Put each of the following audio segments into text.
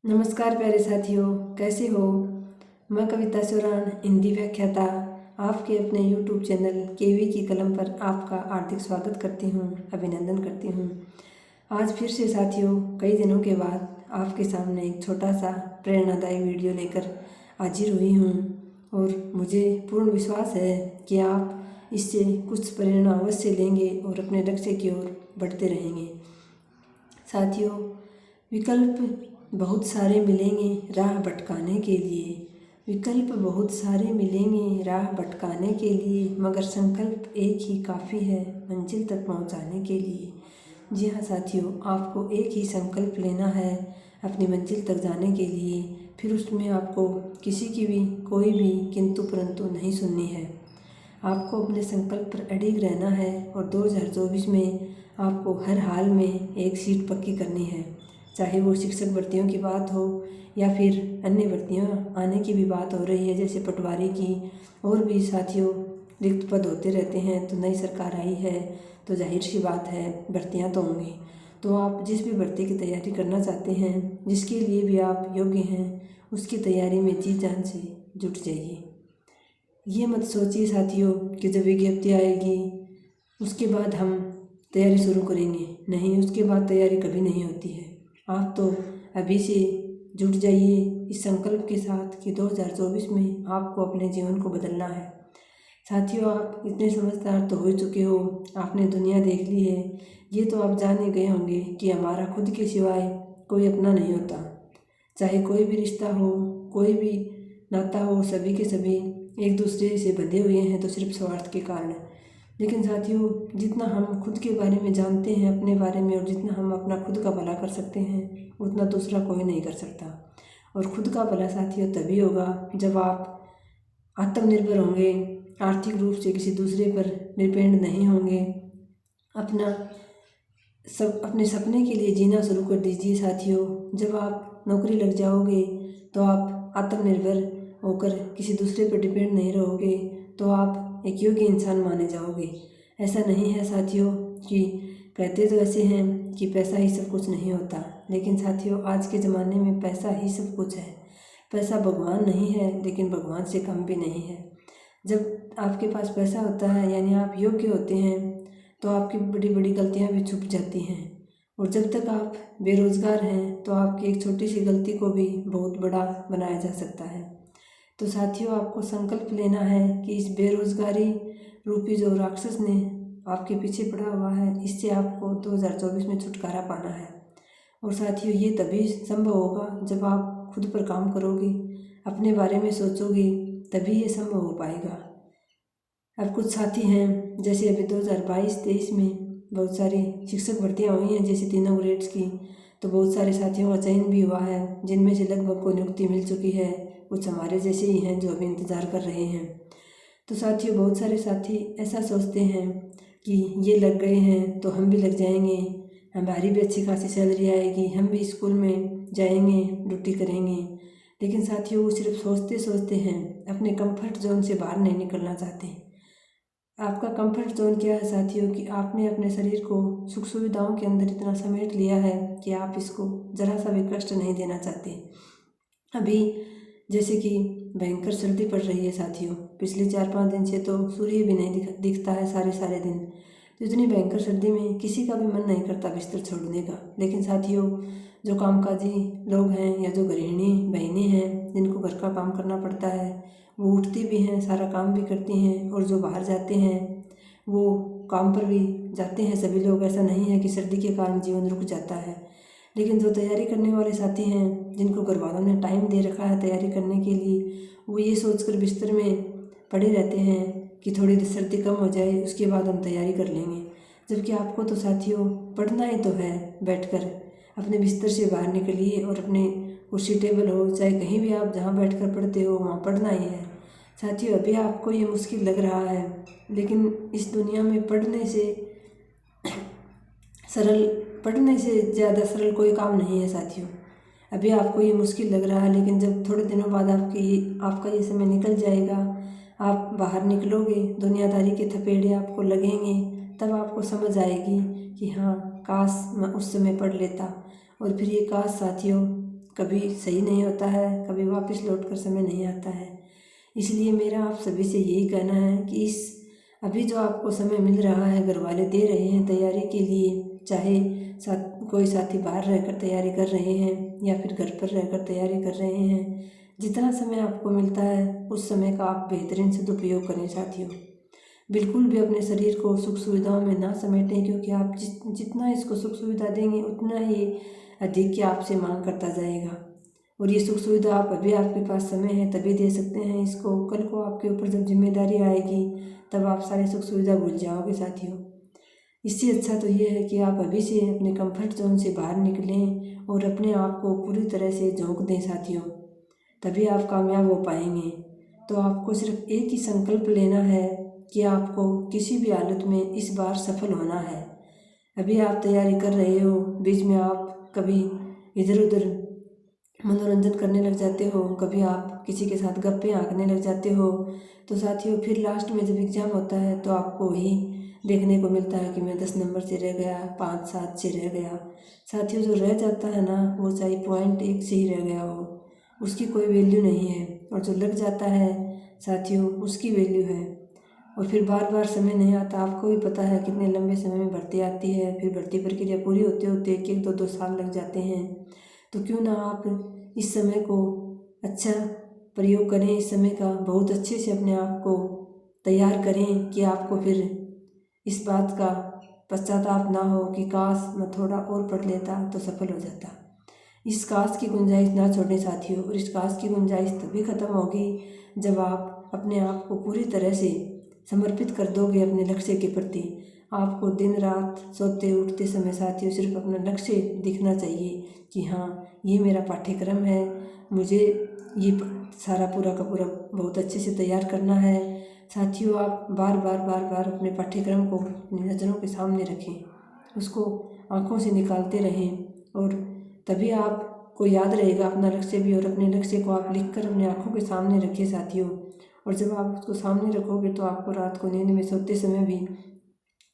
नमस्कार प्यारे साथियों, कैसे हो। मैं कविता चौरान, हिंदी व्याख्याता, आपके अपने YouTube चैनल केवी की कलम पर आपका हार्दिक स्वागत करती हूँ, अभिनंदन करती हूँ। आज फिर से साथियों कई दिनों के बाद आपके सामने एक छोटा सा प्रेरणादायी वीडियो लेकर हाजिर हुई हूँ और मुझे पूर्ण विश्वास है कि आप इससे कुछ प्रेरणा अवश्य लेंगे और अपने लक्ष्य की ओर बढ़ते रहेंगे। साथियों, विकल्प बहुत सारे मिलेंगे राह भटकाने के लिए, विकल्प बहुत सारे मिलेंगे राह भटकाने के लिए, मगर संकल्प एक ही काफ़ी है मंजिल तक पहुंचाने के लिए। जी हाँ साथियों, आपको एक ही संकल्प लेना है अपनी मंजिल तक जाने के लिए। फिर उसमें आपको किसी की भी कोई भी किंतु परंतु नहीं सुननी है। आपको अपने संकल्प पर अडिग रहना है और 2024 में आपको हर हाल में एक सीट पक्की करनी है। चाहे वो शिक्षक भर्तियों की बात हो या फिर अन्य भर्तियां आने की भी बात हो रही है, जैसे पटवारी की, और भी साथियों रिक्त पद होते रहते हैं। तो नई सरकार आई है तो जाहिर सी बात है भर्तियां तो होंगी। तो आप जिस भी भर्ती की तैयारी करना चाहते हैं, जिसके लिए भी आप योग्य हैं, उसकी तैयारी में जी जान से जुट जाइए। ये मत सोचिए साथियों कि जब विज्ञप्ति आएगी उसके बाद हम तैयारी शुरू करेंगे। नहीं, उसके बाद तैयारी कभी नहीं होती है। आप तो अभी से जुट जाइए इस संकल्प के साथ कि 2024 में आपको अपने जीवन को बदलना है। साथियों, आप इतने समझदार तो हो चुके हो, आपने दुनिया देख ली है। ये तो आप जान ही गए होंगे कि हमारा खुद के सिवाय कोई अपना नहीं होता। चाहे कोई भी रिश्ता हो, कोई भी नाता हो, सभी के सभी एक दूसरे से बंधे हुए हैं तो सिर्फ स्वार्थ के कारण। लेकिन साथियों, जितना हम खुद के बारे में जानते हैं अपने बारे में, और जितना हम अपना खुद का भला कर सकते हैं, उतना दूसरा कोई नहीं कर सकता। और खुद का भला साथियों तभी होगा जब आप आत्मनिर्भर होंगे, आर्थिक रूप से किसी दूसरे पर डिपेंड नहीं होंगे। अपने सपने के लिए जीना शुरू कर दीजिए साथियों। जब आप नौकरी लग जाओगे तो आप आत्मनिर्भर होकर किसी दूसरे पर डिपेंड नहीं रहोगे, तो आप एक योग्य इंसान माने जाओगे। ऐसा नहीं है साथियों कि कहते तो ऐसे हैं कि पैसा ही सब कुछ नहीं होता, लेकिन साथियों आज के ज़माने में पैसा ही सब कुछ है। पैसा भगवान नहीं है, लेकिन भगवान से कम भी नहीं है। जब आपके पास पैसा होता है यानी आप योग्य होते हैं, तो आपकी बड़ी बड़ी गलतियां भी छुप जाती हैं। और जब तक आप बेरोज़गार हैं तो आपकी एक छोटी सी गलती को भी बहुत बड़ा बनाया जा सकता है। तो साथियों, आपको संकल्प लेना है कि इस बेरोज़गारी रूपी जो राक्षस ने आपके पीछे पड़ा हुआ है, इससे आपको 2024 में छुटकारा पाना है। और साथियों, ये तभी संभव होगा जब आप खुद पर काम करोगे, अपने बारे में सोचोगे, तभी ये संभव हो पाएगा। अब कुछ साथी हैं, जैसे अभी 2022-23 में बहुत सारी शिक्षक भर्तियां हुई हैं, जैसे तीनों ग्रेड्स की। तो बहुत सारे साथियों का चयन भी हुआ है, जिनमें से लगभग को नियुक्ति मिल चुकी है। कुछ हमारे जैसे ही हैं जो अभी इंतज़ार कर रहे हैं। तो साथियों, बहुत सारे साथी ऐसा सोचते हैं कि ये लग गए हैं तो हम भी लग जाएंगे, हमारी भी अच्छी खासी सैलरी आएगी, हम भी स्कूल में जाएंगे, ड्यूटी करेंगे। लेकिन साथियों, वो सिर्फ सोचते सोचते हैं, अपने कंफर्ट जोन से बाहर नहीं निकलना चाहते। आपका कंफर्ट जोन क्या है साथियों कि आपने अपने शरीर को सुख सुविधाओं के अंदर इतना समेट लिया है कि आप इसको ज़रा सा भी कष्ट नहीं देना चाहते। अभी जैसे कि भयंकर सर्दी पड़ रही है साथियों, पिछले 4-5 दिन से तो सूर्य भी नहीं दिखता है सारे दिन। तो इतनी भयंकर सर्दी में किसी का भी मन नहीं करता बिस्तर छोड़ने का। लेकिन साथियों, जो कामकाजी लोग हैं या जो गृहिणी बहनें हैं, जिनको घर का काम करना पड़ता है, वो उठती भी हैं, सारा काम भी करती हैं। और जो बाहर जाते हैं वो काम पर भी जाते हैं सभी लोग। ऐसा नहीं है कि सर्दी के कारण जीवन रुक जाता है। लेकिन जो तैयारी करने वाले साथी हैं, जिनको घर वालों ने टाइम दे रखा है तैयारी करने के लिए, वो ये सोचकर बिस्तर में पड़े रहते हैं कि थोड़ी सर्दी कम हो जाए, उसके बाद हम तैयारी कर लेंगे। जबकि आपको तो साथियों पढ़ना ही तो है। बैठकर अपने बिस्तर से बाहर निकलिए और अपने कुर्सी टेबल हो, चाहे कहीं भी आप जहाँ बैठकर पढ़ते हो वहाँ पढ़ना ही है। साथियों, अभी आपको ये मुश्किल लग रहा है, लेकिन इस दुनिया में पढ़ने से ज़्यादा सरल कोई काम नहीं है साथियों। अभी आपको ये मुश्किल लग रहा है, लेकिन जब थोड़े दिनों बाद आपका ये समय निकल जाएगा, आप बाहर निकलोगे, दुनियादारी के थपेड़े आपको लगेंगे, तब आपको समझ आएगी कि हाँ, काश मैं उस समय पढ़ लेता। और फिर ये काश साथियों कभी सही नहीं होता है, कभी वापस लौट कर समय नहीं आता है। इसलिए मेरा आप सभी से यही कहना है कि अभी जो आपको समय मिल रहा है, घर वाले दे रहे हैं तैयारी के लिए, चाहे कोई साथी बाहर रहकर तैयारी कर रहे हैं या फिर घर पर रहकर तैयारी कर रहे हैं, जितना समय आपको मिलता है उस समय का आप बेहतरीन सदुपयोग करें साथियों। बिल्कुल भी अपने शरीर को सुख सुविधाओं में ना समेटें, क्योंकि आप जितना इसको सुख सुविधा देंगे उतना ही अधिक की आपसे मांग करता जाएगा। और ये सुख सुविधा आप अभी आपके पास समय है तभी दे सकते हैं इसको, कल को आपके ऊपर जब जिम्मेदारी आएगी तब आप सारी सुख सुविधा भूल जाओगे साथियों। इससे अच्छा तो ये है कि आप अभी से अपने कंफर्ट जोन से बाहर निकलें और अपने आप को पूरी तरह से झोंक दें साथियों, तभी आप कामयाब हो पाएंगे। तो आपको सिर्फ एक ही संकल्प लेना है कि आपको किसी भी हालत में इस बार सफल होना है। अभी आप तैयारी कर रहे हो, बीच में आप कभी इधर उधर मनोरंजन करने लग जाते हो, कभी आप किसी के साथ गप्पे हाँकने लग जाते हो, तो साथियों फिर लास्ट में जब एग्ज़ाम होता है तो आपको वही देखने को मिलता है कि मैं 10 नंबर से रह गया, 5-7 से रह गया। साथियों जो रह जाता है ना, वो चाहे पॉइंट 1 से ही रह गया हो, उसकी कोई वैल्यू नहीं है, और जो लग जाता है साथियों उसकी वैल्यू है। और फिर बार बार समय नहीं आता, आपको भी पता है कितने लंबे समय में भर्ती आती है, फिर भर्ती प्रक्रिया पूरी होते होते 1-1, 2-2 साल लग जाते हैं। तो क्यों ना आप इस समय को अच्छा प्रयोग करें, इस समय का बहुत अच्छे से अपने आप को तैयार करें कि आपको फिर इस बात का पश्चाताप ना हो कि काश मैं थोड़ा और पढ़ लेता तो सफल हो जाता। इस काश की गुंजाइश ना छोड़ें साथियों, और इस काश की गुंजाइश तभी ख़त्म होगी जब आप अपने आप को पूरी तरह से समर्पित कर दोगे अपने लक्ष्य के प्रति। आपको दिन रात सोते उठते समय साथियों सिर्फ अपना लक्ष्य दिखना चाहिए कि हाँ ये मेरा पाठ्यक्रम है, मुझे ये सारा पूरा का पूरा बहुत अच्छे से तैयार करना है। साथियों आप बार बार अपने पाठ्यक्रम को अपनी नज़रों के सामने रखें, उसको आँखों से निकालते रहें, और तभी आपको याद रहेगा अपना लक्ष्य भी। और अपने लक्ष्य को आप लिखकर अपने आँखों के सामने रखिए साथियों, और जब आप उसको सामने रखोगे तो आपको रात को नींद में सोते समय भी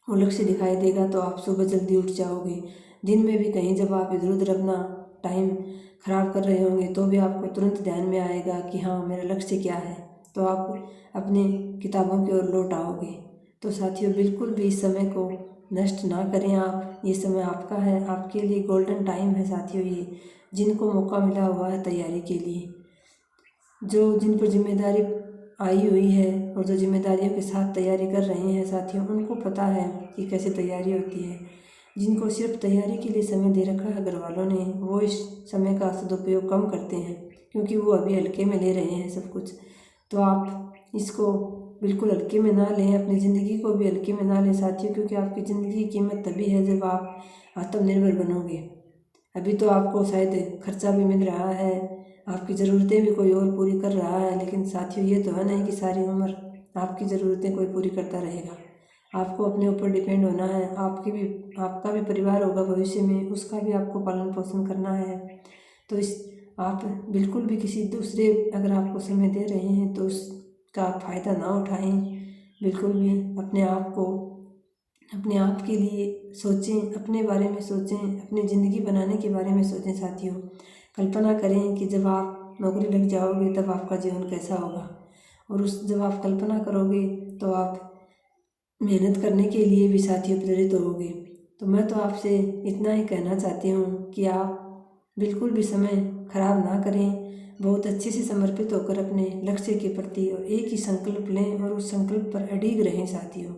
वो लक्ष्य दिखाई देगा, तो आप सुबह जल्दी उठ जाओगे। दिन में भी कहीं जब आप इधर उधर अपना टाइम खराब कर रहे होंगे तो भी आपको तुरंत ध्यान में आएगा कि हाँ मेरा लक्ष्य क्या है, तो आप अपने किताबों की ओर लौट आओगे। तो साथियों बिल्कुल भी इस समय को नष्ट ना करें आप, ये समय आपका है, आपके लिए गोल्डन टाइम है साथियों। ये जिनको मौका मिला हुआ है तैयारी के लिए, जो जिन पर जिम्मेदारी आई हुई है और जो जिम्मेदारियों के साथ तैयारी कर रहे हैं साथियों, उनको पता है कि कैसे तैयारी होती है। जिनको सिर्फ तैयारी के लिए समय दे रखा है घर वालों ने, वो इस समय का सदुपयोग कम करते हैं, क्योंकि वो अभी हल्के में ले रहे हैं सब कुछ। तो आप इसको बिल्कुल हल्के में ना लें, अपनी ज़िंदगी को भी हल्के में ना लें साथियों, क्योंकि आपकी ज़िंदगी की कीमत तभी है जब आप आत्मनिर्भर बनोगे। अभी तो आपको शायद खर्चा भी मिल रहा है, आपकी ज़रूरतें भी कोई और पूरी कर रहा है, लेकिन साथियों ये तो है नहीं कि सारी उम्र आपकी ज़रूरतें कोई पूरी करता रहेगा। आपको अपने ऊपर डिपेंड होना है, आपका भी परिवार होगा भविष्य में, उसका भी आपको पालन पोषण करना है। तो आप बिल्कुल भी किसी दूसरे अगर आपको समय दे रहे हैं तो उसका फ़ायदा ना उठाएं। बिल्कुल भी अपने आप के लिए सोचें, अपने बारे में सोचें, अपनी ज़िंदगी बनाने के बारे में सोचें साथियों। कल्पना करें कि जब आप नौकरी लग जाओगे तब आपका जीवन कैसा होगा, और जब आप कल्पना करोगे तो आप मेहनत करने के लिए भी साथियों प्रेरित होगे। तो मैं तो आपसे इतना ही कहना चाहती हूँ कि आप बिल्कुल भी समय खराब ना करें, बहुत अच्छे से समर्पित होकर अपने लक्ष्य के प्रति और एक ही संकल्प लें और उस संकल्प पर अडिग रहें साथियों,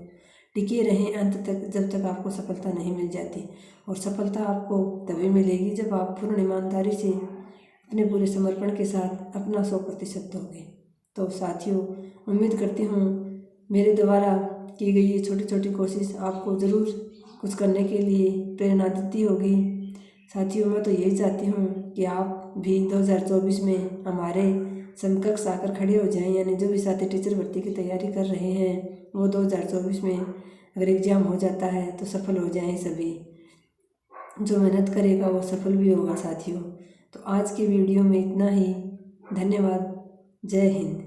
टिके रहें अंत तक, जब तक आपको सफलता नहीं मिल जाती। और सफलता आपको तभी मिलेगी जब आप पूर्ण ईमानदारी से अपने पूरे समर्पण के साथ अपना 100% दोगे। तो साथियों उम्मीद करती हूँ मेरे द्वारा की गई ये छोटी छोटी कोशिश आपको ज़रूर कुछ करने के लिए प्रेरणा देती होगी। साथियों मैं तो यही चाहती हूँ कि आप भी 2024 में हमारे समकक्ष आकर खड़े हो जाएं, यानी जो भी साथी टीचर भर्ती की तैयारी कर रहे हैं वो 2024 में अगर एग्ज़ाम हो जाता है तो सफल हो जाएं सभी। जो मेहनत करेगा वो सफल भी होगा साथियों। तो आज की वीडियो में इतना ही। धन्यवाद। जय हिंद।